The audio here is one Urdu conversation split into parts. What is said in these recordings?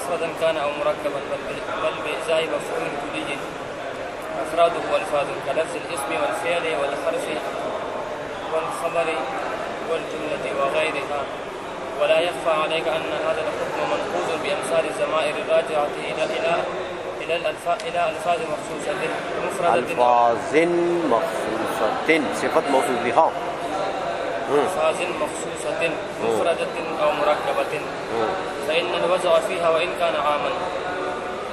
مفردا كان أو مركبا بل بإزاء مفهوم كلي أفراده والفاظ كلفظ الاسم والفعل والحرف والخبر والجملة وغيرها. ولا يخفى عليك أن هذا الحكم منقوض بأمثال الضمائر الراجعة إلى ألفاظ مخصوصة مفردة صفت موصول بها ألفاظ مخصوصة مفردة أو مركبة، فإن الوضع فيها وإن كان عاما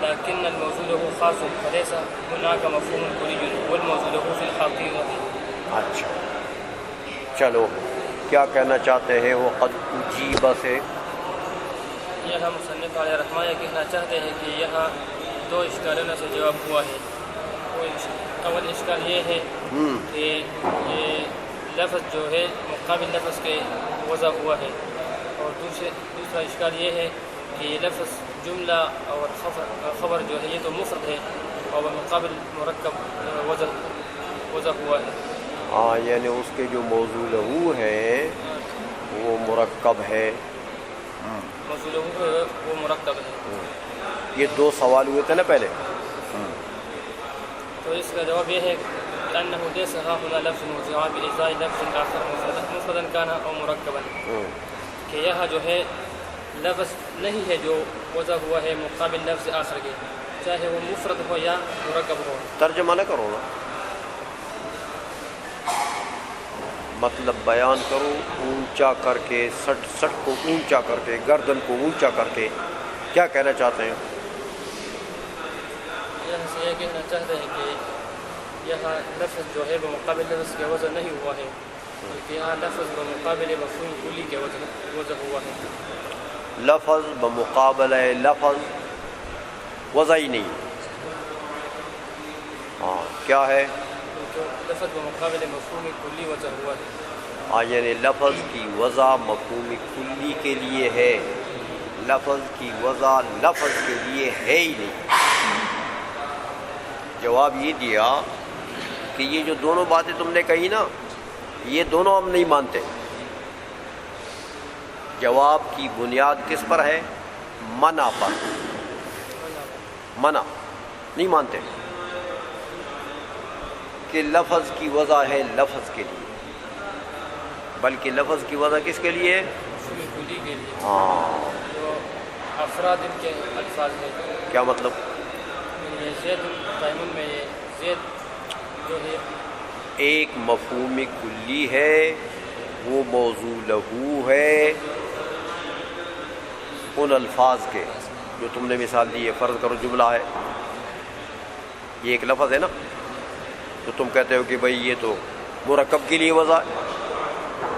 لكن الموصول له خاص، فليس هناك مفهوم كلي والموصول له في الحقيقة. اچھا چلو کیا کہنا چاہتے ہیں وہ قد اجیبہ سے؟ یہاں مصنف علیہ رحمہ یہ کہنا چاہتے ہیں کہ یہاں دو اشکالوں سے جواب ہوا ہے. اول اشکال یہ ہے کہ یہ لفظ جو ہے مقابل لفظ کے وضع ہوا ہے، اور دوسرا اشکال یہ ہے کہ یہ لفظ جملہ اور خبر جو ہے یہ تو مفرد ہے اور مقابل مرکب وضع ہوا ہے. ہاں یعنی اس کے جو موضوع لہو ہے وہ مرکب ہے، موضوع لہو ہے وہ مرکب ہے. یہ دو سوال ہوئے تھے نا پہلے، تو اس کا جواب یہ ہے کہ انه ليس ها هنا لفظ وضع بإزاء لفظ آخر مفردا كان او مرکبا، کہ یہاں جو ہے لفظ نہیں ہے جو وضع ہوا ہے مقابل لفظ آخر کے، چاہے وہ مفرد ہو یا مرکب ہو. ترجمہ نہ کرو نا، مطلب بیان کرو اونچا کر کے، سٹ کو اونچا کر کے، گردن کو اونچا کر کے. کیا کہنا چاہتے ہیں؟ یہاں سے یہ کہنا چاہتے ہیں کہ یہاں لفظ جو ہے وہ مقابل لفظ کے وضع نہیں ہوا ہے، بلکہ یہاں لفظ بمقابل مفہوم کلی کے وضع ہوا ہے. لفظ بمقابلہ لفظ وضع ہی نہیں. ہاں کیا ہے؟ لفظ بمقابل مفہوم کلی وضع ہوا ہے. ہاں یعنی لفظ کی وضع مفہوم کلی کے لیے ہے، لفظ کی وضع لفظ کے لیے ہے ہی نہیں. جواب یہ دیا کہ یہ جو دونوں باتیں تم نے کہی نا یہ دونوں ہم نہیں مانتے. جواب کی بنیاد کس پر ہے؟ منع پر. منع نہیں مانتے کہ لفظ کی وضع ہے لفظ کے لیے، بلکہ لفظ کی وضع کس کے لیے؟ مفہوم کلی کے لیے. ہاں جو افراد ان کے الفاظ ہیں. کیا مطلب؟ یہ زید قائمون میں یہ زید جو ہے ایک مفہوم کلی ہے، وہ موضوع لہو ہے ان الفاظ کے جو تم نے مثال دی ہے. فرض کرو جملہ ہے، یہ ایک لفظ ہے نا، تو تم کہتے ہو کہ بھئی یہ تو مرکب کے لیے وضع ہے.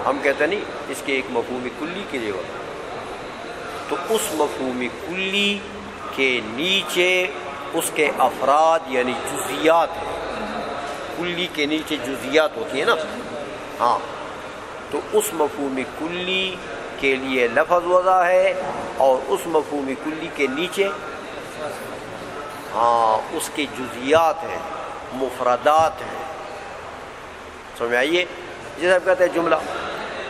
ہم کہتے ہیں نہیں، اس کے ایک مفہوم کلی کے لیے وضع. تو اس مفہوم کلی کے نیچے اس کے افراد یعنی جزیات ہیں. کلی کے نیچے جزیات ہوتی ہیں نا، ہاں، تو اس مفہوم کلی کے لیے لفظ وضع ہے اور اس مفہوم کلی کے نیچے ہاں اس کے جزیات ہیں، مفردات ہیں. سمجھ میں آئیے؟ جیسے آپ کہتے ہیں جملہ،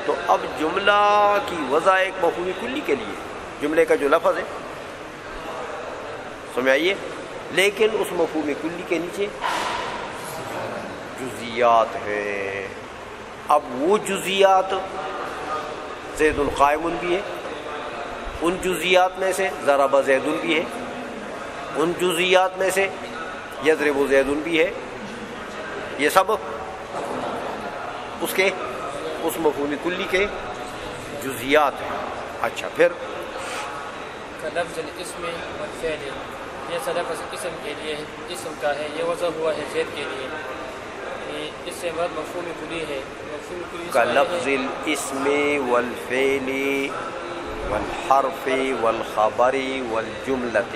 تو اب جملہ کی وضع ایک مفہوم کلی کے لیے، جملے کا جو لفظ ہے، سمجھ آئیے، لیکن اس مفہوم کلی کے نیچے جزیات ہیں. اب وہ جزیات زید قائم بھی ہے، ان جزیات میں سے ضرب زید بھی ہے، ان جزیات میں سے یضرب زید بھی ہے. یہ سب اس کے اس مفہوم کلی کے جزیات ہیں. اچھا پھر لفظ الاسم والفعل، یہ لفظ اسم کے لیے اسم کا ہے، یہ وضع ہوا ہے زید کے لیے. اس سے مراد مفہوم کلی ہے. مفہوم کلی کا لفظ الاسم والفعل والحرف والخبر والجملۃ،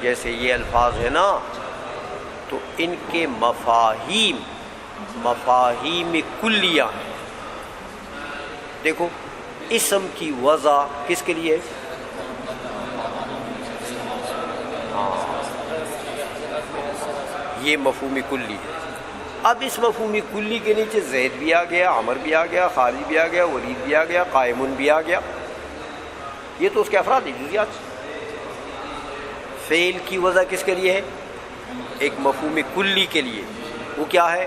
جیسے یہ الفاظ ہیں نا تو ان کے مفاہیم کلیہ ہیں. دیکھو اسم کی وضع کس کے لیے؟ یہ مفہوم کلی ہے. اب اس مفہوم کلی کے نیچے زید بھی آ گیا، عمر بھی آ گیا، خالد بھی آ گیا، ولید بھی آ گیا، قائمون بھی آ گیا. یہ تو اس کے افراد ہیں، جزیات. فعل کی وضع کس کے لیے ہے؟ ایک مفہوم کلی کے لیے، وہ کیا ہے؟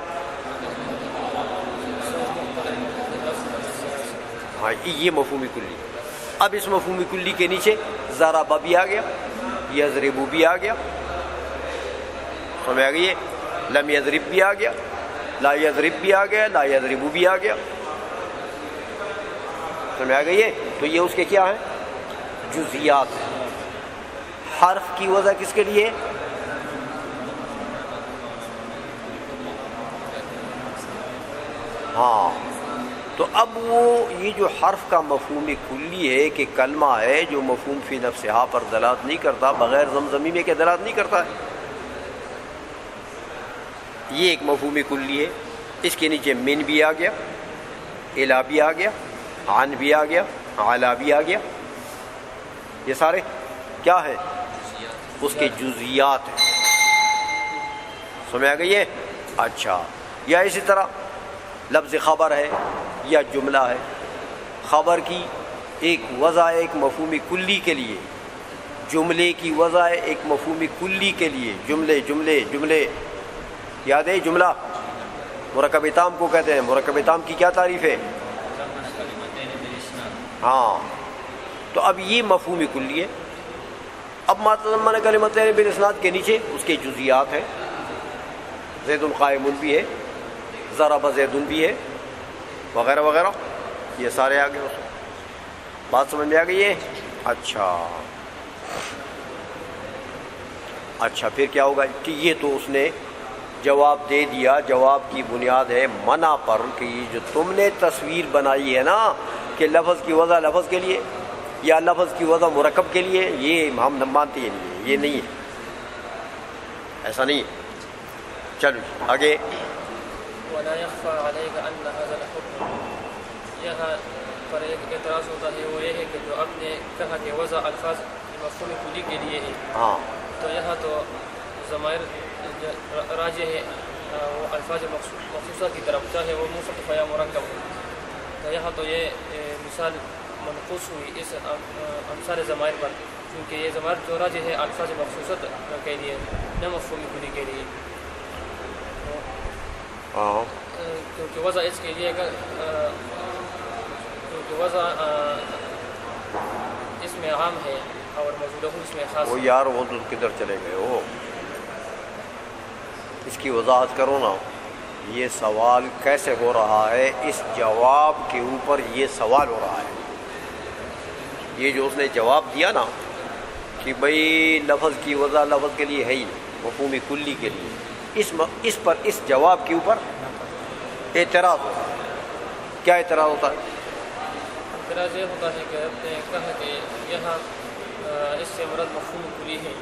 ہاں یہ مفہوم کلی۔ اب اس مفہوم کلی کے نیچے ضرب بھی آ گیا، یضرب بھی آ گیا، سمجھ آ گئی ہے؟ لم یضرب بھی آ گیا، لا یضرب بھی آ گیا، لا یضرب بھی آ گیا، سمجھ آ گئی ہے؟ تو یہ اس کے کیا ہیں؟ جزیات ہیں۔ حرف کی وضع کس کے لیے؟ ہاں تو اب وہ یہ جو حرف کا مفہوم کلی ہے کہ کلمہ ہے جو مفہوم فی نفسہا پر دلالت نہیں کرتا، بغیر زمزمی میں کہ دلالت نہیں کرتا ہے، یہ ایک مفہوم کلی ہے۔ اس کے نیچے من بھی آ گیا، الا بھی آ گیا، عن بھی آ گیا، علا بھی آ گیا، یہ سارے کیا ہے؟ اس کے جزیات ہیں، سمجھ آ گئی ہے؟ اچھا، یا اسی طرح لفظ خبر ہے یا جملہ ہے، خبر کی ایک وضع ہے ایک مفہوم کلی کے لیے، جملے کی وضع ہے ایک مفہوم کلی کے لیے، جملے جملے جملے یاد ہے؟ جملہ مرکب تام کو کہتے ہیں۔ مرکب تام کی کیا تعریف ہے؟ ہاں تو اب یہ مفہوم کلی ہے۔ اب ما تضمن کلمتین بالاسناد کے نیچے اس کے جزیات ہیں، زید قائم بھی ہے، ضرب زید بھی ہے، وغیرہ وغیرہ، یہ سارے آگے اس بات سمجھ میں آ گئی ہے؟ اچھا پھر کیا ہوگا کہ یہ تو اس نے جواب دے دیا۔ جواب کی بنیاد ہے منع پر کہ یہ جو تم نے تصویر بنائی ہے نا کہ لفظ کی وضع لفظ کے لیے یا لفظ کی وضع مرکب کے لیے، یہ ہم مانتے ہی نہیں ہیں، یہ نہیں ہے، ایسا نہیں ہے۔ چلو آگے۔ ولا يخفى عليك ان هذا الحكم، یہاں پر ایک اعتراض ہوتا ہے، وہ یہ ہے کہ جو آپ نے کہا کہ وضع الفاظ مفہوم کلی کے لیے ہے، ہاں تو یہاں تو ضمائر راجع ہے وہ الفاظ مخصوصہ کی طرف، چاہے وہ منفرد یا مرکب ہو، تو یہاں تو یہ مثال منقوص ہوئی اس امثال ضمائر پر، کیونکہ یہ ضمائر جو راجع ہے الفاظ مخصوصہ کے لیے نہ مفہوم کلی کے لیے، کیونکہ وضع اس کے لیے کیونکہ وضع اس میں عام ہے اور موجودہ اس میں خاص۔ وہ یار وہ تو کدھر چلے گئے ہو، اس کی وضاحت کرو نا، یہ سوال کیسے ہو رہا ہے، اس جواب کے اوپر یہ سوال ہو رہا ہے۔ یہ جو اس نے جواب دیا نا کہ بھئی لفظ کی وضع لفظ کے لیے ہے ہی مفہوم کلی کے لیے، اس پر اس جواب کے اوپر اعتراض ہوتا ہے۔ کیا اعتراض ہوتا ہے؟ اعتراض یہ ہوتا ہے کہ آپ نے کہا کہ یہاں اس سے مراد مفہوم کلی ہے،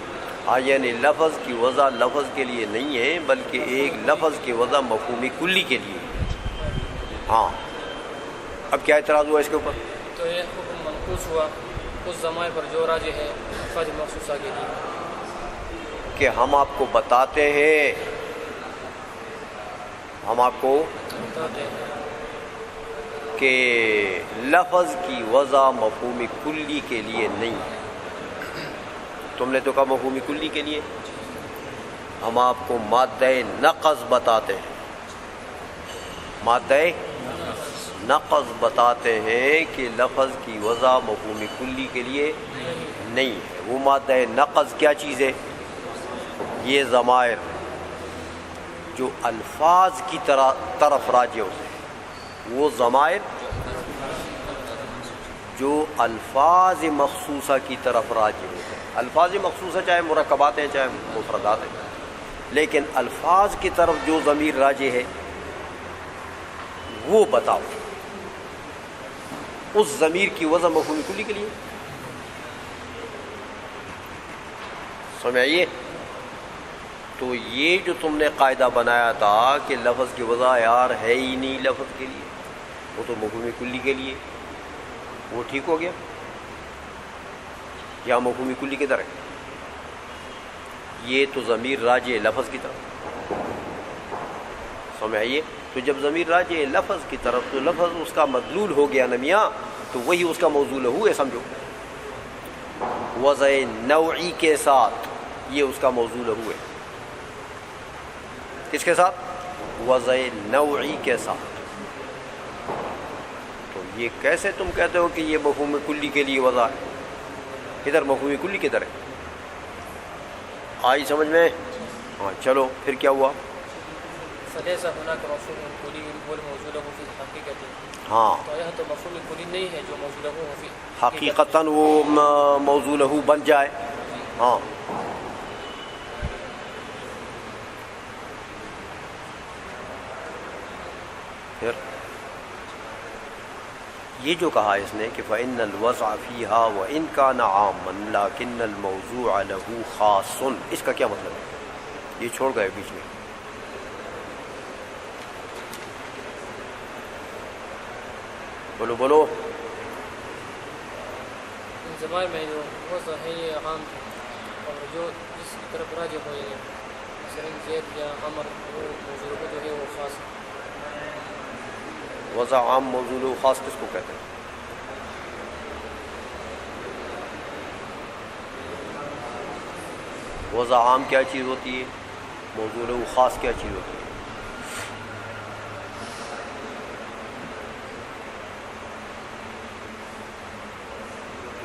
ہاں یعنی لفظ کی وضع لفظ کے لیے نہیں ہے بلکہ ایک لفظ کی وضع مفہوم کلی کے لیے۔ ہاں اب کیا اعتراض ہوا اس کے اوپر؟ تو یہ حکم منقوص ہوا اس ضمائر پر جو راجع ہے الفاظ مخصوصہ کے لیے، کہ ہم آپ کو بتاتے ہیں، ہم آپ کو بتاتے ہیں کہ لفظ کی وضع مفہوم کلی کے لیے نہیں ہے۔ تم نے تو کہا مفہوم کلی کے لیے، ہم آپ کو مادہ نقض بتاتے ہیں، مادہ نقض بتاتے ہیں کہ لفظ کی وضع مفہوم کلی کے لیے نہیں ہے۔ وہ مادہ نقض کیا چیز ہے؟ یہ ضمائر جو الفاظ کی طرف راجع ہوتے ہیں، وہ ضمائر جو الفاظ مخصوصہ کی طرف راجع ہوتے ہیں۔ الفاظ مخصوصہ چاہے مرکبات ہیں چاہے مفردات ہیں، لیکن الفاظ کی طرف جو ضمیر راجع ہے وہ بتاؤ، اس ضمیر کی وضع مفہوم کلی کے لیے، سمجھ آئیے؟ تو یہ جو تم نے قاعدہ بنایا تھا کہ لفظ کی وضع یار ہے ہی نہیں لفظ کے لیے، وہ تو مفہوم کلی کے لیے، وہ ٹھیک ہو گیا؟ یا مفہوم کلی کدھر ہے؟ یہ تو ضمیر راجع ہے لفظ کی طرف، سمجھ آئیے؟ تو جب ضمیر راجع ہے لفظ کی طرف تو لفظ اس کا مدلول ہو گیا نا میاں، تو وہی اس کا موضوع ہے، سمجھو۔ وضع نوعی کے ساتھ یہ اس کا موضوع لہو ہے. کس کے ساتھ؟ وضع نوعی کے ساتھ. تو یہ کیسے تم کہتے ہو کہ یہ مفہوم کلی کے لیے وضع ہے؟ ادھر مفہوم کلی کدھر ہے؟ آئی سمجھ میں؟ ہاں چلو پھر کیا ہوا؟ فلیس هناك مفهوم کلی والموضوع له فی الحقیقت. ہاں تو یہ تو مفہوم کلی نہیں ہے جو موضوع له فی حقیقتاً وہ موضوع لہو بن جائے. ہاں پھر یہ جو کہا اس نے کہ فَإِنَّ الْوَضْعَ فِيهَا وَإِنْ كَانَ عَامًا لَكِنَّ الْمَوْضُوعَ لَهُ خَاصٌ، اس کا کیا مطلب ہے؟ یہ چھوڑ گئے بیچ میں. بولو بولو. زبان میں جو وضع ہے یہ عام ہے، اور جو جس کی طرف راجع ہو یہ مثلا زید یا عمر، وہ موضوع له جو ہے وہ خاص ہے. وضع عام موضوع لہو خاص کس کو کہتے ہیں؟ وضع عام کیا چیز ہوتی ہے؟ موضوع لہو خاص کیا چیز ہوتی ہے؟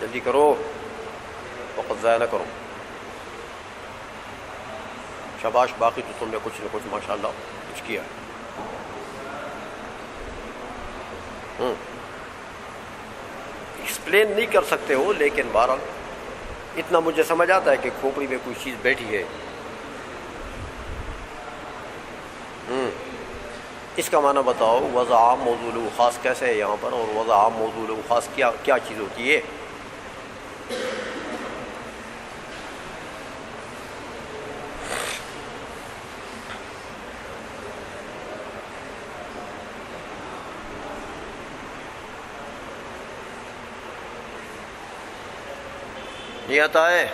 جلدی کرو، وقت ضائع نہ کرو. شاباش، باقی تو تم نے کچھ نہ کچھ ماشاءاللہ کچھ کیا. ایکسپلین نہیں کر سکتے ہو، لیکن بہرحال اتنا مجھے سمجھ آتا ہے کہ کھوپڑی میں کوئی چیز بیٹھی ہے. اس کا معنی بتاؤ، وضع عام موضوع لہو خاص کیسے ہے یہاں پر، اور وضع عام موضوع لہو خاص کیا چیز ہوتی ہے؟ نہیں آتا ہے؟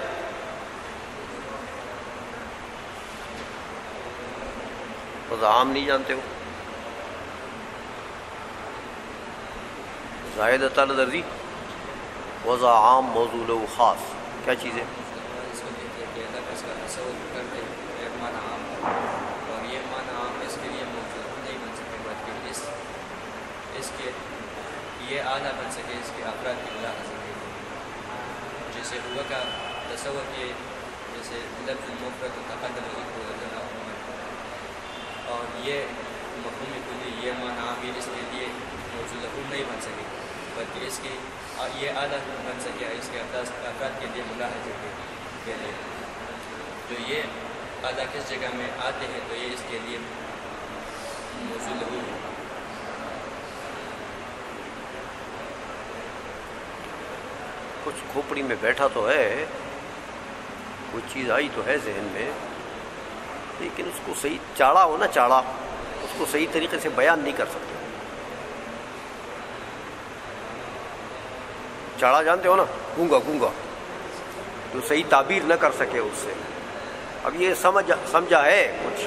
وضع عام نہیں جانتے ہو؟ زاہد تعالی درزی، وضع عام موضوع لہو خاص کیا چیز ہے؟ اس کو کہتے ہیں کہ اللہ کا اس کا تصور کرتے ہیں ایک معنی عام ہے، اور یہ معنی عام اس کے لیے موجود نہیں بن سکے، بلکہ اس کے یہ اعلیٰ بن سکے، اس کے افراد کی بلا سکے. جیسے ہوا کا تصور کیے، جیسے لفظ المفرد تقدم ذکر اور یہ مفہوم کلی، یہ معنی عام اس کے لیے موضوع لہو نہیں بن سکے، بلکہ اس کی یہ اعلیٰ بن سکے اس کے افراد کے لیے ملاحظے کے لیے. جو یہ اعلیٰ کس جگہ میں آتے ہیں تو یہ اس کے لیے موضوع لہو ہے. کچھ کھوپڑی میں بیٹھا تو ہے، کوئی چیز آئی تو ہے ذہن میں، لیکن اس کو صحیح چاڑا ہو نا، چاڑا اس کو صحیح طریقے سے بیان نہیں کر سکتے. چاڑا جانتے ہو نا، گونگا گونگا، جو صحیح تعبیر نہ کر سکے اس سے. اب یہ سمجھا ہے کچھ،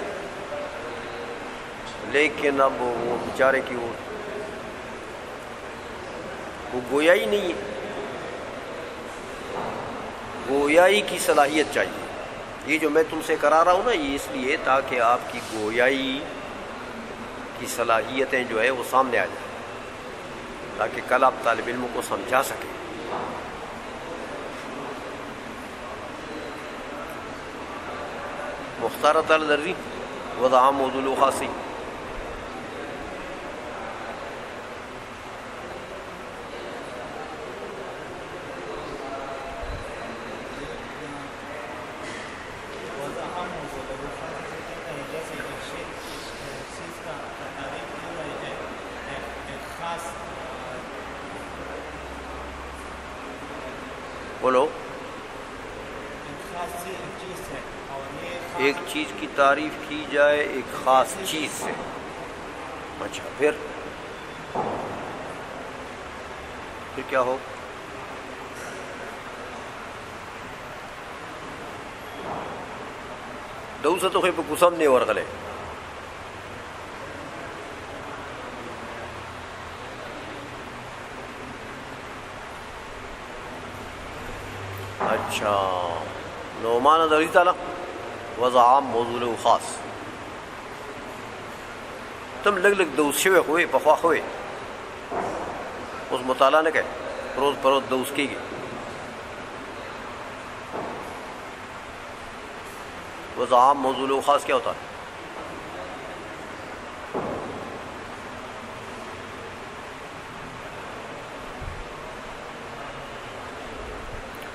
لیکن اب وہ بیچارے کی وہ گویا ہی نہیں ہے. گویائی کی صلاحیت چاہیے. یہ جو میں تم سے کرا رہا ہوں نا، یہ اس لیے تاکہ آپ کی گویائی کی صلاحیتیں جو ہے وہ سامنے آ جائیں، تاکہ کل آپ طالب علموں کو سمجھا سکیں. مختار تعالی درزی، وضع عام موضوع لہو خاصی. بولو. ایک چیز کی تعریف کی جائے ایک خاص چیز سے. اچھا پھر کیا ہو؟ دو سے تو خیپ قسم نہیں ورغلے. اچھا نعمان ذری تعالیٰ وضع عام موضوع له خاص. تم لگ دوس شوی خوی پخوا خوی اس مطالعہ نے کہ روز پروز دوس کی گئی. وضع عام موضوع له خاص کیا ہوتا ہے؟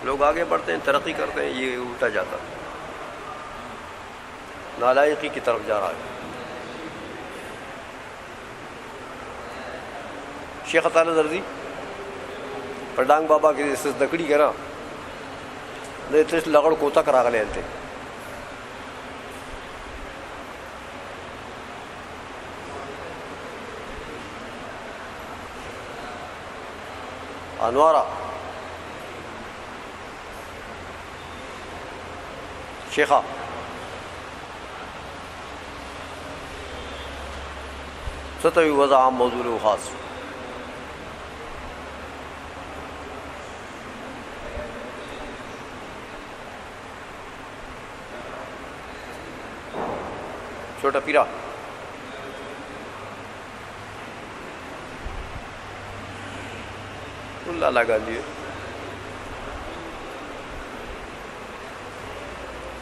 لوگ آگے بڑھتے ہیں، ترقی کرتے ہیں، یہ الٹا جاتا ہے، نالائقی کی طرف جا رہا ہے. شیخ عطا اللہ درزی پرڈانگ بابا کی دکڑی کے نا ترس لگڑ کوتا کرا گلے تھے. انوارا شیخا ستوی وضع عام موضوع له خاص. چھوٹا پیرا لالا گاندھی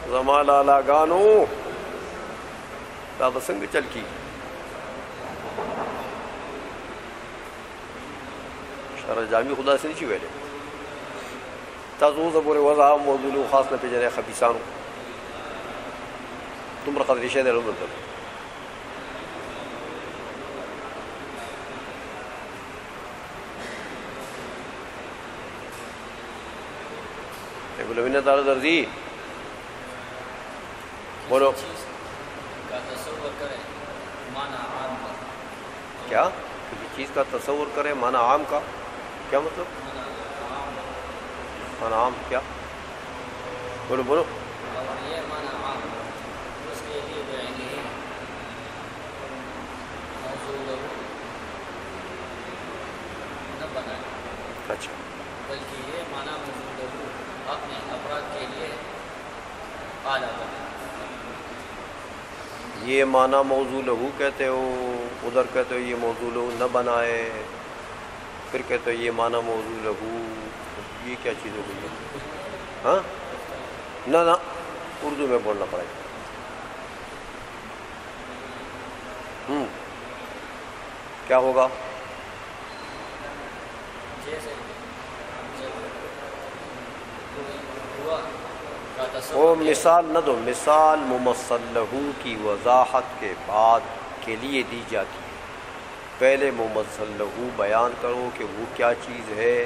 زما لالا گانو دا بسنگ چل کی شرح جامی خدا سے نہیں ویلے تاسو زبور وضع موضوع له خاص نہ پیجرے خبیثانو تم رقد ریشے دے رمض دل بولو تعالی درزی بولو کا تصور کرے معنی عام کا. کیا کسی چیز کا تصور کرے معنی عام کا کیا مطلب؟ معنی عام کیا؟ بولو بولو. اور یہ معنی عام اس کے لیے بعینی موضوع له نہ بنائے. اچھا بلکہ یہ معنی موضوع له اپنے افراد کے لیے اعلیٰ بنائے. یہ معنی موضوع لہو کہتے ہو، ادھر کہتے ہو یہ موضوع لہو نہ بنائے، پھر کہتے ہو یہ معنی موضوع لہو. یہ کیا چیز ہو گئی ہے؟ ہاں نہ اردو میں بولنا پڑے گا. کیا ہوگا؟ جیسے ہوا کا وہ تصور مثال نہ دو، مثال ممثل لہو کی وضاحت کے بعد کے لیے دی جاتی ہے. پہلے ممثل لہو بیان کرو کہ وہ کیا چیز ہے،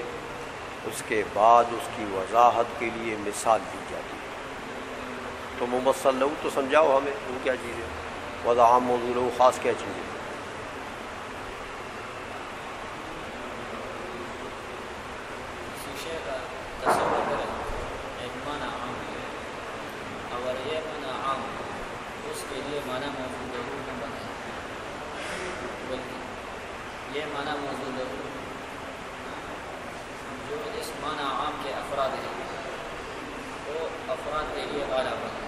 اس کے بعد اس کی وضاحت کے لیے مثال دی جاتی ہے. تو ممثل لہو تو سمجھاؤ ہمیں وہ کیا چیز ہے، وضع عام موضوع لہو خاص کیا چیز ہے. شیشے کا تصور کریں ایک معنی عام ہے، اور یہ معنی عام اس کے لیے معنی موضوع له نہ بنائے. بلکہ یہ معنی موضوع له جو اس معنی عام کے افراد ہیں وہ افراد کے لیے اعلیٰ بنائے.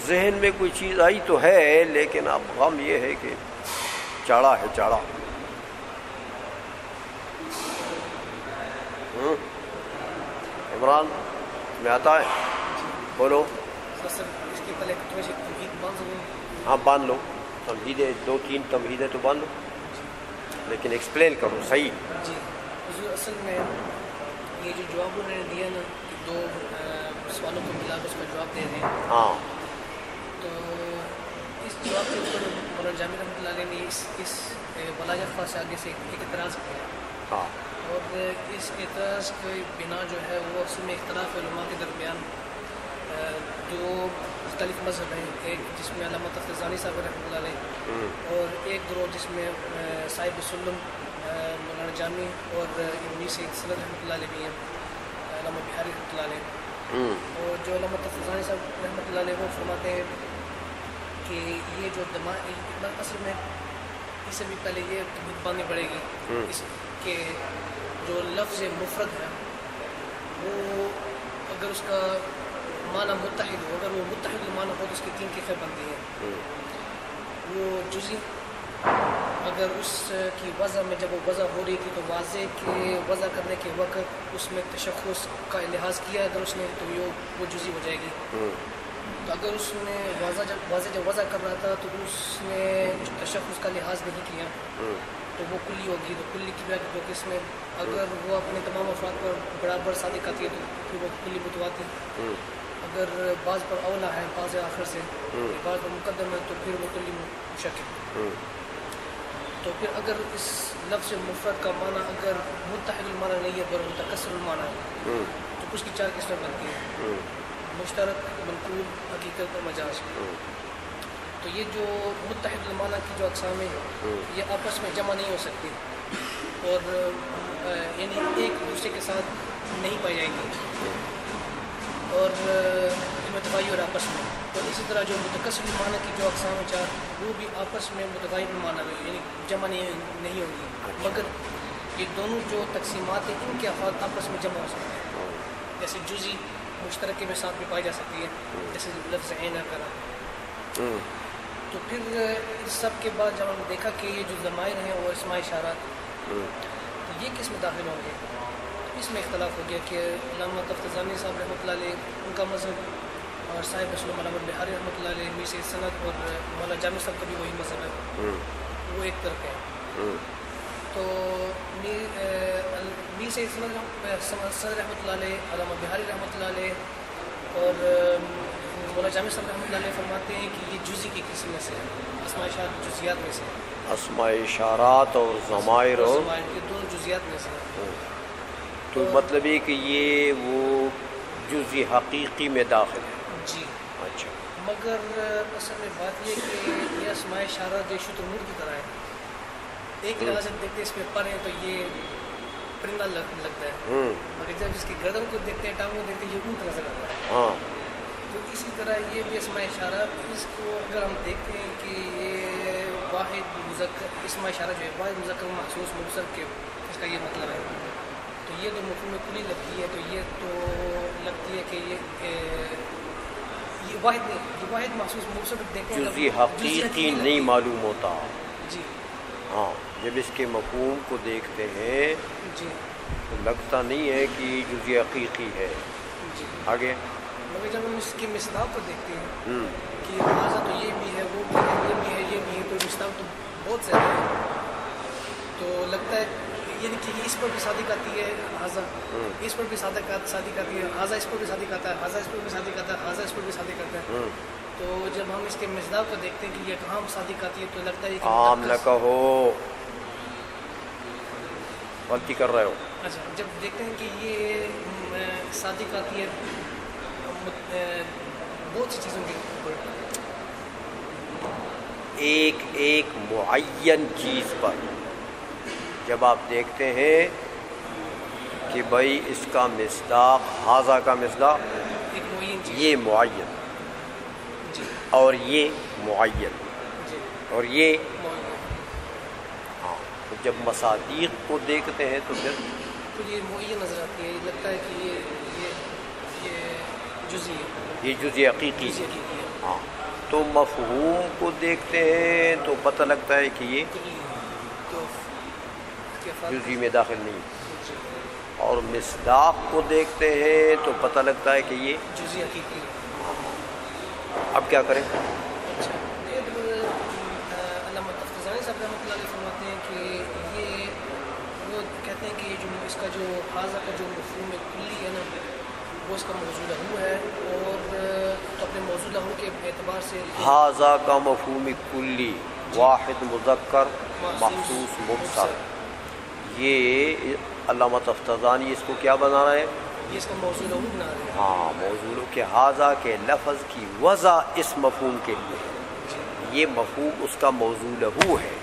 ذہن میں کوئی چیز آئی تو ہے، لیکن اب غم یہ ہے کہ چاڑا ہے چاڑا. عمران میں آتا ہے بولو. اس کی پہلے تھوڑی سی تمہید باندھ دوں. ہاں باندھ لو، تمہیدیں 2-3 تمہیدیں تو باندھ لو، لیکن ایکسپلین کرو صحیح. جی حضور اصل میں یہ جو جواب انہوں نے دیا نا کہ 2 سوالوں کو ملا کر اس میں جواب دے دیں، ہاں تو اس جواب کے اوپر مولانا جامی رحمۃ اللہ علیہ نے اس بلاغ خواہ سے آگے سے ایک اعتراض کیا، ہاں اور اس اعتراض کی بنا جو ہے وہ اصل میں اختلاف علماء کے درمیان 2 مختلف مذہب ہیں. ایک جس میں علامہ تفتزانی صاحب رحمۃ اللہ علیہ، اور ایک گروہ جس میں صاحب سلم مولانا جامی اور ابنی سید سلم رحمۃ اللہ علیہ بھی ہیں، علامہ بہاری رحمۃ اللہ علیہ. اور جو علامہ تفتزانی صاحب رحمۃ اللہ علیہ وہ فرماتے ہیں کہ یہ جو اصل میں اس سے بھی پہلے یہ تمہید باندھنی پڑے گی اس کہ جو لفظ مفرد ہے وہ اگر اس کا معنی متحد ہو، اگر وہ متحد معنی ہو تو اس کی 3 قسمیں بنتی ہیں. وہ جزئی، اگر اس کی وضع میں جب وہ وضع ہو رہی تھی تو واضح کے وضع کرنے کے وقت اس میں تشخص کا لحاظ کیا اگر اس نے تو وہ جزئی ہو جائے گی. تو اگر اس نے واضح جب وضع کر رہا تھا تو اس نے تشخص کا لحاظ نہیں کیا تو وہ کلی ہوگی. تو کلی کی بات جو قسم میں اگر وہ اپنے تمام افراد پر برابر صادق آتی ہے تو پھر وہ کلی متواتر. اگر بعض پر اولا ہے بعض آخر سے، بعض پر مقدم ہے تو پھر وہ کلی مشکل. تو پھر اگر اس لفظ مفرد کا معنی اگر متحد المعنی نہیں ہے بل متکثر المعنی ہے تو اس کی 4 قسمیں بنتی ہیں: مشترک، منقول، حقیقت اور مجاز. تو یہ جو متحد المعنی کی جو اقسام ہیں یہ آپس میں جمع نہیں ہو سکتی اور یعنی ایک دوسرے کے ساتھ نہیں پائی جائیں گی اور متغیر آپس میں. اور اسی طرح جو متکثر المعنی کی جو اقسام ہیں 4 وہ بھی آپس میں متغیر المعنی میں یعنی جمع نہیں ہوگی، مگر یہ دونوں جو تقسیمات ہیں ان کے افراد آپس میں جمع ہو سکتے ہیں. جیسے جزئی مشترک کے ساتھ بھی پائی جا سکتی ہے، جیسے لفظ عین کرا. تو پھر اس سب کے بعد جب ہم نے دیکھا کہ یہ جو ضمائر ہیں وہ اسماء اشارات تو یہ کس میں داخل ہوں گے، اس میں اختلاف ہو گیا کہ علامہ تفتزانی صاحب رحمۃ اللہ علیہ ان کا مذہب اور صاحب رسول علامہ بہاری رحمۃ اللہ علیہ میر سید سند اور مولانا جامع صاحب کا بھی وہی مذہب ہے، وہ ایک طرف ہے. تو میر سید سند رحمۃ اللہ علیہ، علامہ بہاری رحمۃ اللہ علیہ اور مولانا جامع صاحب رحمۃ اللہ علیہ فرماتے ہیں کہ یہ جزئی کی قسم میں سے اسماء اشارات جزیات میں سے، اسماء اشارات اور ضمائر اور یہ دونوں جزیات میں سے. تو مطلب یہ کہ یہ وہ جزئی حقیقی میں داخل ہے. جی اچھا. مگر اصل میں بات یہ کہ یہ اسماء اشارات جو شترمرغ کی طرح ہے، ایک لحاظ سے دیکھتے اس میں پر ہیں تو یہ پرندہ لگتا ہے، مگر جب اس کی گردن کو دیکھتے ہیں ٹانگوں کو دیکھتے ہیں یہ اونٹ نظر آتا ہے. ہاں. تو اسی طرح یہ بھی اسماء اشارات، اس کو اگر ہم دیکھتے ہیں کہ یہ واحد مذکر اسماء اشارہ جو ہے واحد مذکر محسوس مرسل کے اس کا یہ مطلب ہے. تو یہ تو مفہوم کلی لگتی ہے، تو یہ تو لگتی ہے کہ یہ واحد نہیں، یہ واحد محسوس مرسل دیکھتے ہیں جزئی حقیقی نہیں معلوم ہوتا. جی ہاں. جب اس کے مفہوم کو دیکھتے ہیں جی تو لگتا نہیں ہے کہ یہ جزئی حقیقی ہے. جی. آگے مگر جب ہم اس کی مصداق کو دیکھتے ہیں کہ لہٰذا تو یہ بھی ہے وہ بھی ہے یہ بھی ہے یہ بھی ہے، تو مصداق تو بہت زیادہ ہے. تو لگتا ہے یعنی کہ اس پر بھی صادق آتی ہے حاضہ، اس پر بھی صادق آتی ہے حاضہ، اس پر بھی صادق آتا ہے حاضہ، اس پر بھی صادق آتا ہے حاضہ، اس پر بھی صادق آتا ہے. تو جب ہم اس کے مصداق کو دیکھتے ہیں کہ یہ کہاں صادق آتی ہے تو لگتا ہے کہ عام نہ کہو، غلطی کر رہے ہو. اچھا جب دیکھتے ہیں کہ یہ صادق آتی ہے بہت سی چیزوں کے اوپر، ایک معین چیز پر جب آپ دیکھتے ہیں کہ بھائی اس کا مصداق حاضہ کا مصداق ایک معین چیز یہ معین جی اور یہ معین جی اور یہ معین، ہاں. تو جب مصادیق کو دیکھتے ہیں تو پھر تو یہ معین نظر آتی ہے، یہ لگتا ہے کہ یہ جزئی ہے، یہ جزئی حقیقی جزئی ہے. حقیقی ہے. ہاں. تو مفہوم کو دیکھتے ہیں تو پتہ لگتا ہے کہ یہ کلی تو کے افراد جزئی میں داخل نہیں. جی اور مصداق کو دیکھتے ہیں تو پتہ لگتا ہے کہ یہ. جزئی حقیقی ہے. اب کیا کریں؟ اچھا یہ علامہ تفتزانی صاحب رحمۃ اللہ علیہ فرماتے ہیں کہ یہ وہ کہتے ہیں کہ جو اس کا جو حاضہ کا جو مفہوم کلی ہے نا وہ اس کا موضوع لہو ہے، اور تو اپنے موضوع لہو کے اعتبار سے حاضہ کا مفہوم کلی واحد مذکر مخصوص مبصر، یہ علامہ تفتزانی اس کو کیا بنا رہے ہیں؟ یہ اس کا موضوع لہو بنا رہے ہیں. ہاں. موضوع کے حاضہ کے لفظ کی وضع اس مفہوم کے لیے ہے، یہ مفہوم اس کا موضوع لہو ہے.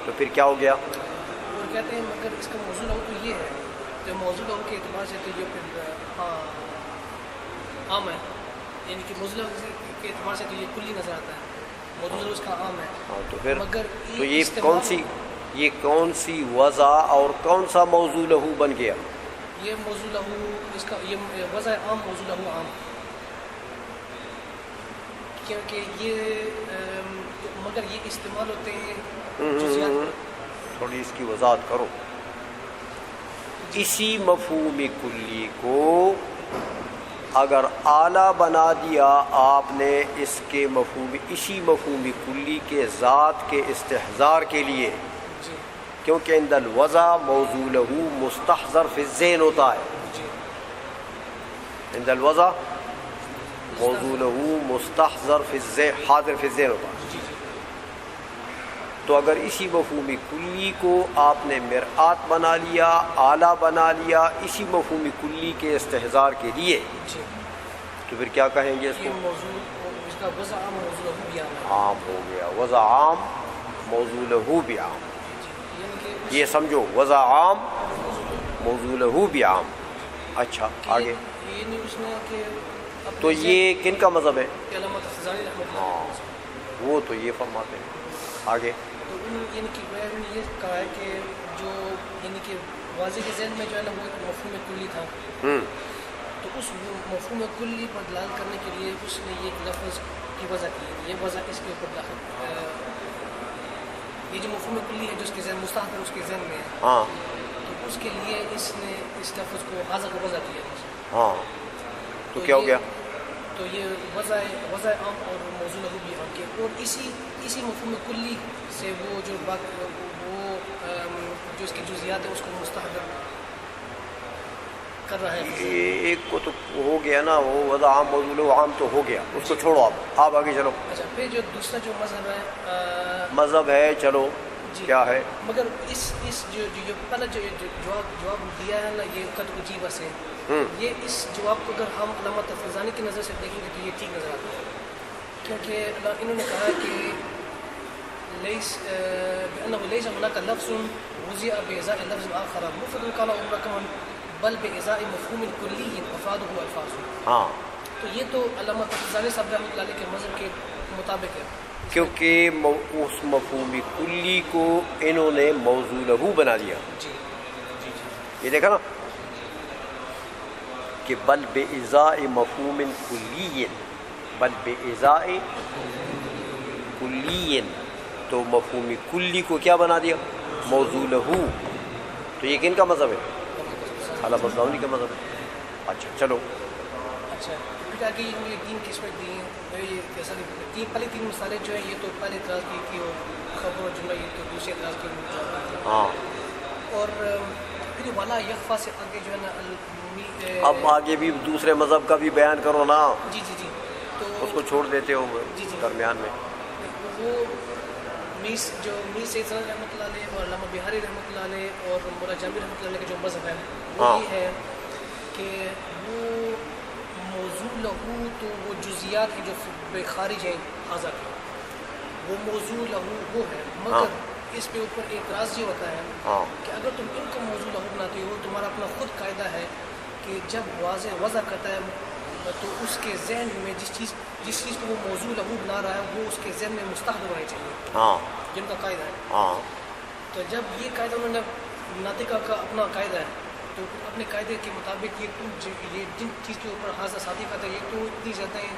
تو پھر کیا ہو گیا؟ اور کہتے ہیں مگر اس کا موضوع لہو تو یہ ہے، تو موضوع لہو کے اعتبار سے تو یہ پھر عام ہے، یعنی کہ موضوع لہو کے اعتبار سے تو یہ کلی نظر آتا ہے، موضوع لہو اس کا عام ہے. ہاں. تو پھر مگر تو یہ کون سی وضع اور کون سا موضوع لہو بن گیا؟ یہ موضوع لہو اس کا یہ وضع عام موضوع لہو عام، کیونکہ یہ مگر یہ استعمال ہوتے ہیں جزیات۔ تھوڑی اس کی وضاحت کرو۔ اسی مفہوم کلی کو اگر اعلیٰ بنا دیا آپ نے اس کے اسی مفہوم کلی کے ذات کے استحضار کے لیے، جی کیونکہ عند الوضع موضوع لہو مستحضر فی الذہن ہوتا ہے، جی عند الوضع موضوع لہو مستحضر فی الذہن، حاضر فی الذہن ہوتا ہے۔ جی جی تو اگر اسی مفہوم کلی کو آپ نے مرآت بنا لیا، اعلیٰ بنا لیا اسی مفہوم کلی کے استحضار کے لیے، جی تو پھر کیا کہیں گے اس یہ کو؟ موضوع اس کا وضع عام موضوع لہو بھی عام ہے۔ عام ہو گیا، وضع عام موضوع لہو بھی عام۔ جی یعنی کہ اس یہ سمجھو، وضع عام موضوع لہو بھی عام۔ اچھا آگے، یہ نہیں اس نے کہ اپنے تو یہ کن کا مذہب ہے؟ علامہ تفضالی رحمۃ اللہ ہاں علیہ، وہ تو یہ فرماتے ہیں۔ آگے تو انہوں نے یعنی کہ انہوں نے یہ کہا ہے کہ جو یعنی کہ واضح کے ذہن میں جو ہے نا وہ ایک مفہوم کلی تھا، تو اس مفہوم کلی پر دلال کرنے کے لیے اس نے یہ لفظ کی وضع کی، یہ وضع اس کے اوپر یہ جو مفہوم کلی ہے جو اس کے ذہن مستحضر اس کے ذہن میں ہے، ہاں تو اس کے لیے اس نے اس لفظ کو حاضر کو وضع کیا۔ ہاں، تو کیا ہو گیا؟ تو یہ وضع عام اور موضوع لہو بھی عام کے، اور اسی مفہوم کلی سے وہ جو جو اس کی جزیات ہے اس کو مستحضر کر رہا ہے۔ یہ ایک کو تو ہو گیا نا، وہ وضع عام موضوع لہو عام تو ہو گیا، اس کو چھوڑو آپ آگے چلو۔ اچھا پھر جو دوسرا جو مذہب ہے مذہب ہے، چلو جی، کیا ہے؟ مگر اس جو پہلا جو جواب دیا ہے نا یہ قد عجیبہ سے، یہ اس جواب کو اگر ہم علامہ تفضانی کی نظر سے دیکھیں گے تو یہ ٹھیک نظر آتا ہے، کیونکہ انہوں نے کہا کہ بأنه ليس هناك لفظ وضع بإزاء لفظ آخر مفرد كان أو مركبا بل بإزاء مفهوم كلي أفاده ألفاظ۔ ہاں، تو یہ تو علامہ تفضانی صاحب رحمۃ اللہ علیہ کے مذہب کے مطابق ہے، کیونکہ اس مفہوم کلی کو انہوں نے موضوع لہو بنا دیا۔ جی جی یہ دیکھا نا کہ بل بإزاء مفہوم کلی، بل بإزاء کلی، تو مفہوم کلی کو کیا بنا دیا؟ موضوع لہو۔ تو یہ کن کا مذہب ہے؟ علامہ تفضانی کا مذہب ہے۔ اچھا چلو، اچھا پھر آگے یہ تین قسمیں دی ہیں، یہ کیسا پہلی تین مثالیں جو ہیں یہ تو پہلے اعتراض کی تھی اور خبر و جملہ یہ تو دوسرے اعتراض کے جواب، ہاں اور پھر والا یخفا سے آگے جو ہے نا اب آگے بھی دوسرے مذہب کا بھی بیان کرو نا، جی جی جی، تو اس کو چھوڑ دیتے ہو جی جی، درمیان میں۔ وہ میر سید رحمۃ اللہ علیہ اور علامہ بہاری رحمۃ اللہ علیہ اور مولا جامی رحمۃ اللہ علیہ کا جو مذہب ہے وہ یہ ہے کہ وہ موضوع لہو تو وہ جزیات ہیں جو بے خارج ہیں حاضر کے، وہ موضوع لہو وہ ہے، مگر اس پہ اوپر اعتراض یہ ہوتا ہے کہ اگر تم ان کو موضوع لہو بناتے ہو، تمہارا اپنا خود قاعدہ ہے کہ جب واضح وضع کرتا ہے تو اس کے ذہن میں جس چیز کو وہ موضوع لہو بنا رہا ہے وہ اس کے ذہن میں مستحضر ہونا چاہیے، جن کا قاعدہ ہے۔ تو جب یہ قاعدہ انہوں نے ناطقہ کا اپنا قاعدہ ہے تو اپنے قاعدے کے مطابق یہ جن چیز کے اوپر حاضر صادق آتا ہے یہ تو اتنی زیادہ ہیں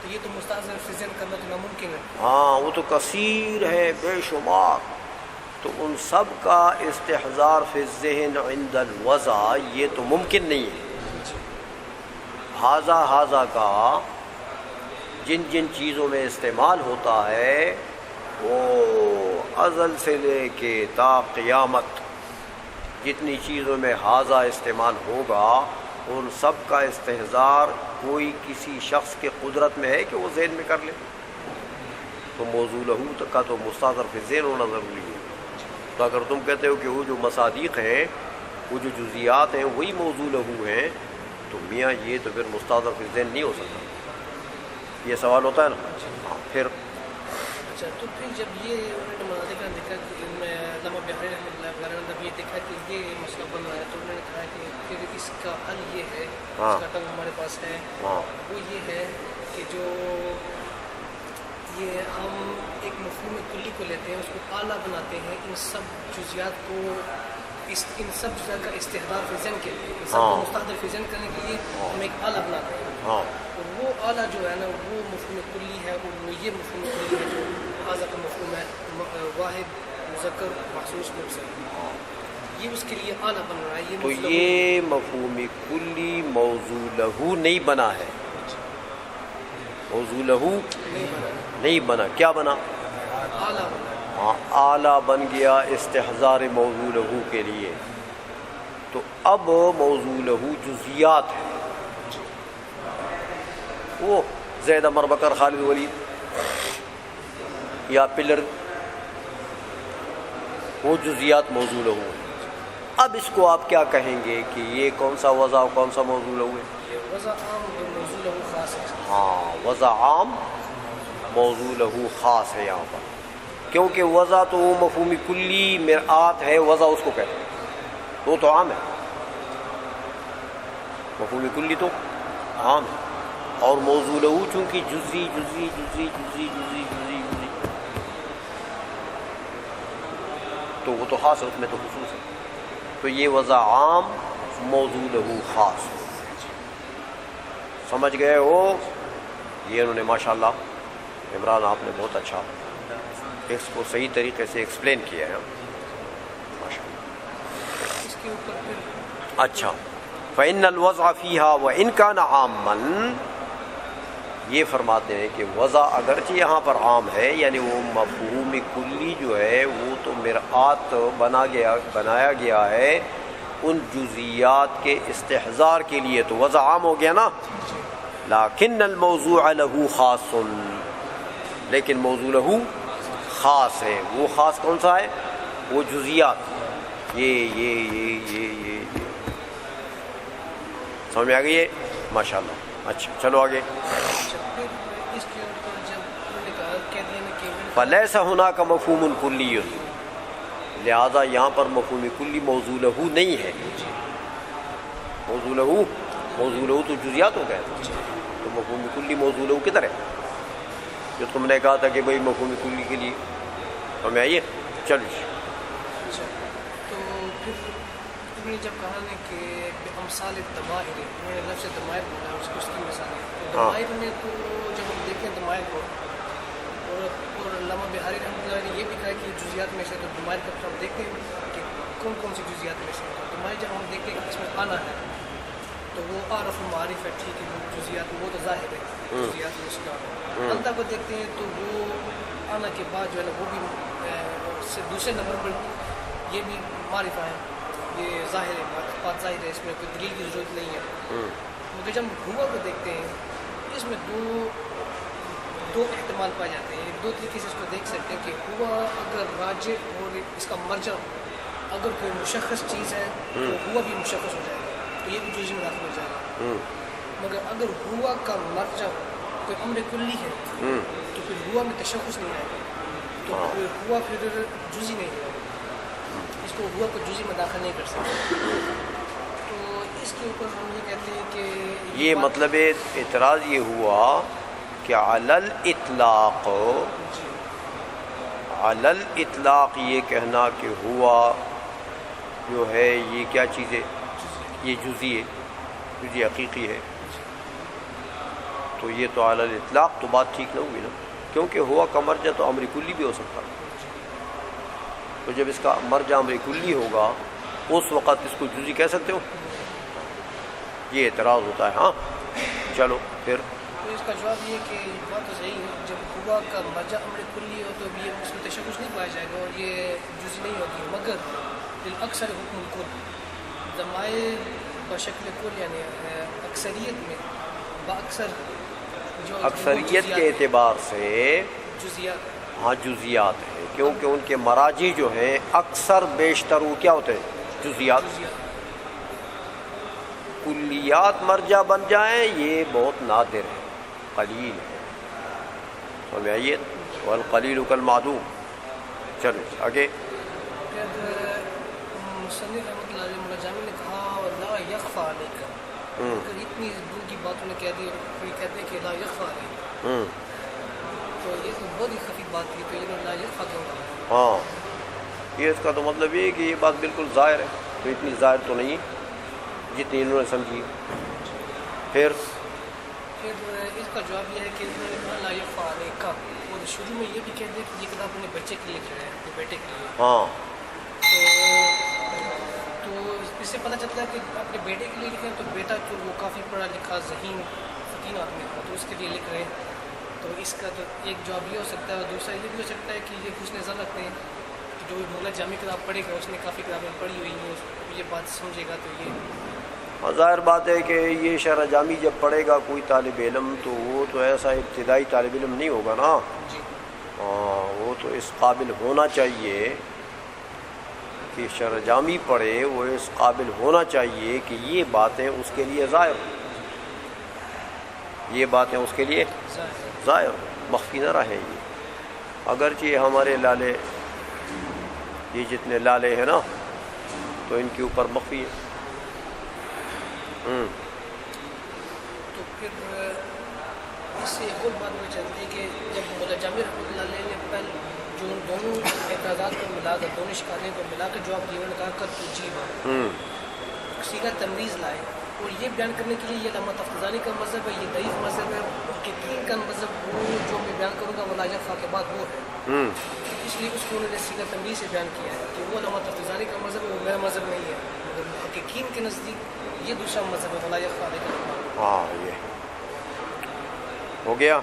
تو یہ تو مستحضر سے ذہن کرنا تو ناممکن ہے۔ ہاں، وہ تو کثیر ہے بے شمار، تو ان سب کا استحضار فی الذہن عند الوضع یہ تو ممکن نہیں ہے۔ حاضہ کا جن جن چیزوں میں استعمال ہوتا ہے وہ ازل سے لے کے تا قیامت جتنی چیزوں میں حاضہ استعمال ہوگا ان سب کا استحضار کوئی کسی شخص کے قدرت میں ہے کہ وہ ذہن میں کر لے، تو موضوع لہو کا تو مستحضر فی الذہن ہونا ضروری ہے۔ تو اگر تم کہتے ہو کہ وہ جو مصادیق ہیں، وہ جو جزیات ہیں وہی موضوع لہو ہیں، تو میاں یہ تو پھر مستحضر فی الذہن نہیں ہو سکتا، یہ سوال ہوتا ہے نا۔ ہاں پھر اچھا، تو پھر جب یہ انہوں نے مناظر دیکھا کہ علامہ بہاری رحمۃ اللہ وغیرہ نے جب یہ دیکھا کہ یہ مسئلہ بن رہا ہے تو انہوں نے کہا کہ پھر اس کا حل یہ ہے، اس کا ٹنگ ہمارے پاس ہے، وہ یہ ہے کہ جو یہ ہم ایک مفہوم کلی کو لیتے ہیں، اس کو اعلیٰ بناتے ہیں، ان سب جزیات کو ان سب چیزوں کا استحضار فی ذہن کے لیے، ان سب کو مستحضر فی ذہن کرنے کے لیے ہم ایک آلہ بناتے ہیں. اور وہ آلہ جو ہے نا وہ مفہوم کلی ہے، اور وہ یہ مفہوم کلی ہے جو اعضاء کا مفہوم ہے، واحد مذکر محسوس مرسل، یہ اس کے لیے آلہ بن رہا ہے. تو یہ مفہوم کلی موضوع لہو نہیں بنا ہے، موضوع لہو نہیں بنا، کیا بنا؟ آلہ بنا. آلہ بن گیا استحضار موضوع لہو کے لیے. تو اب موضوع لہو جزیات ہے، وہ زید عمر بکر خالد ولید یا پلر، وہ جزیات موضوع لہو ہے. اب اس کو آپ کیا کہیں گے کہ یہ کون سا وضع اور کون سا موضوع لہو ہے؟ یہ وضع عام اور موضوع لہو خاص ہے. ہاں، وضع عام موضوع لہو خاص ہے یہاں پر، کیونکہ وضع تو مفہوم کلی مرآت ہے، وضع اس کو کہتے ہیں، وہ تو عام ہے. مفہوم کلی تو عام ہے، اور موضوع لہو چونکہ جزئی جزئی جزئی جزئی جزئی جزئی جزئی تو وہ تو خاص ہے، اس میں تو خصوص ہے. تو یہ وضع عام موضوع لہو خاص. سمجھ گئے ہو؟ یہ انہوں نے ماشاءاللہ عمران آپ نے بہت اچھا اس کو صحیح طریقے سے ایکسپلین کیا ہے ماشاءاللہ. اس کے اوپر پھر اچھا، فإن الوضع فيها وإن كان عاما، یہ فرماتے ہیں کہ وضع اگرچہ یہاں پر عام ہے، یعنی وہ مفہوم کلی جو ہے وہ تو مرآت بنایا گیا ہے ان جزیات کے استحضار کے لیے، تو وضع عام ہو گیا نا. لیکن الموضوع له خاص، لیکن موضوع له خاص ہے. وہ خاص کون سا ہے؟ وہ جزیات، یہ سمجھ میں آ گئی ہے ماشاءاللہ. اچھا چلو آگے. اس کے اوپر جب انہوں نے کہا کہہ دیا نا کہ فلیس هناك مفہوم کلی، لہذا یہاں پر مفہوم کلی موضوع لہو نہیں ہے. موضوع لہو تو جزیات ہو گئے، تو مفہوم کلی موضوع لہو کدھر ہے؟ جو تم نے کہا تھا کہ بھئی مفہوم کلی کے لیے ہمیں آئیے. چلو اچھا، تو پھر انہوں نے جب کہا نا کہ امثال الضمائر، انہوں نے لفظ ضمائر بولا، اس کی مثال ہے. ضمائر میں تو جب ہم دیکھیں ضمائر کو، اور علامہ بہاری رحمۃ اللہ نے یہ بھی کہا کہ جزیات میں سے، تو ضمائر کا ہم دیکھتے ہیں کہ کون کون سی جزیات میں سے. ضمائر جب ہم دیکھتے ہیں کہ اس میں آنا ہے تو وہ عارف و معارف ہے، ٹھیک ہے، وہ جزیات وہ تو ظاہر ہے جزیات میں اس کا. الطا کو دیکھتے ہیں تو وہ آنا کے بعد جو ہے نا وہ بھی دوسرے نمبر پر یہ بھی معرفہ ہے، یہ ظاہر ہے، بات ظاہر ہے، اس میں کوئی دلیل کی ضرورت نہیں ہے. مگر جب ہوا کو دیکھتے ہیں اس میں دو احتمال پائے جاتے ہیں. دو طریقے سے اس کو دیکھ سکتے ہیں کہ ہوا اگر راجع اور اس کا مرجع اگر کوئی مشخص چیز ہے تو ہوا بھی مشخص ہو جائے گا، تو یہ بھی جزئی میں داخل ہو جائے گا. مگر اگر ہوا کا مرجع کوئی امر کلی ہے تو پھر ہوا میں تشخص نہیں آئے گا، تو پھر ہوا پھر جزئی نہیں ہے، اس کو ہوا کو جزئی میں داخل نہیں کر سکتے. تو اس کے اوپر ہم یہ کہتے ہیں کہ یہ مطلب اعتراض یہ ہوا کہ علی الاطلاق یہ کہنا کہ ہوا جو ہے یہ کیا چیز ہے، یہ جزئی ہے، جزئی حقیقی ہے. تو یہ تو علی الاطلاق تو بات ٹھیک نہ ہوئی نا، کیونکہ ہوا کا مرجع تو امر کلی بھی ہو سکتا ہے. تو جب اس کا مرجع امر کلی ہوگا اس وقت اس کو جزئی کہہ سکتے ہو، یہ اعتراض ہوتا ہے. ہاں چلو پھر تو اس کا جواب یہ کہ بات تو صحیح ہے، جب ہوا کا مرجع امر کلی ہو تو یہ اس میں تشخص نہیں پایا جائے گا اور یہ جزئی نہیں ہوگی. مگر بالعکثر حکم الکل، ضمائر بشکل کل یعنی اکثریت میں باکثر جو اکثریت کے اعتبار سے جزیات ہاں جزیات ہیں، کیونکہ ان کے مراجع جو ہیں اکثر بیشتر وہ کیا ہوتے ہیں؟ جزیات. کلیات مرجع بن جائیں یہ بہت نادر ہے، قلیل ہے. سمجھ میں آئیے، والقلیل کالمعدوم. چلو آگے. مصنف رحمۃ اللہ علیہ ملازمی نے کہا لا یخفی علیک، اگر اتنی دور کی بات انہیں کہہ دی اور کوئی کہتے ہیں کہ لا یخفی علیک، تو یہ تو بہت ہی خفیف بات تھی، تو یہ لا یخفی کیوں کہا؟ ہاں یہ اس کا تو مطلب یہ ہے کہ یہ بات بالکل ظاہر ہے، تو اتنی ظاہر تو نہیں جتنی انہوں نے سمجھی۔ پھر اس کا جواب یہ ہے کہ انہوں نے کہا لا یخفی علیک، اور شروع میں یہ بھی کہہ دیا کہ یہ کتاب اپنے بچے کے لیے لکھ رہے ہیں، اپنے بیٹے کے لیے۔ ہاں تو اس سے پتہ چلتا ہے کہ اپنے بیٹے کے لیے لکھ رہے ہیں، تو بیٹا جو وہ کافی پڑھا لکھا ذہین فطین آدمی تھا، تو اس کے لیے لکھ رہے ہیں۔ تو اس کا تو ایک جواب یہ ہو سکتا ہے، اور دوسرا یہ بھی ہو سکتا ہے کہ یہ حسن ظن رکھتے ہیں کہ جو مولا جامع کتاب پڑھے گا، اس نے کافی کتابیں پڑھی ہوئی ہیں، یہ بات سمجھے گا، تو یہ ظاہر بات ہے کہ یہ شرح جامی جب پڑھے گا کوئی طالب علم تو وہ تو ایسا ابتدائی طالب علم نہیں ہوگا نا، جی وہ تو اس قابل ہونا چاہیے کہ شرح جامی پڑھے، وہ اس قابل ہونا چاہیے کہ یہ باتیں اس کے لیے ظاہر ہوں، یہ باتیں اس کے لیے ظاہر ہوں، مخفی نہ رہیں یہ۔ اگرچہ ہمارے لالے، یہ جتنے لالے ہیں نا، تو ان کے اوپر مخفی ہے۔ تو پھر اس سے ایک اور بات میں چلتی ہے کہ جب مولا جامع رحمۃ اللہ علیہ نے پہلے جو ان دونوں اعتراضات کو ملا کر، دونوں شکایتیں کو ملا کر جواب دیا، انہوں نے کہا کر تجیب، سیدھا تمیز لائے، اور یہ بیان کرنے کے لیے یہ علامہ تفتزانی کا مذہب ہے، یہ ضعیف مذہب ہے، محققین کا مذہب وہ جو میں بیان کروں گا وہ لا یخفی کے بعد وہ ہے، اس لیے اس کو انہوں نے سیدھا تمیز سے بیان کیا ہے کہ وہ علامہ تفتزانی کا مذہب ہے، وہ میرا مذہب نہیں ہے، مگر محققین کے نزدیک یہ دوسرا مذہب ہے، لا یخفی علیک۔ ہاں یہ ہو گیا۔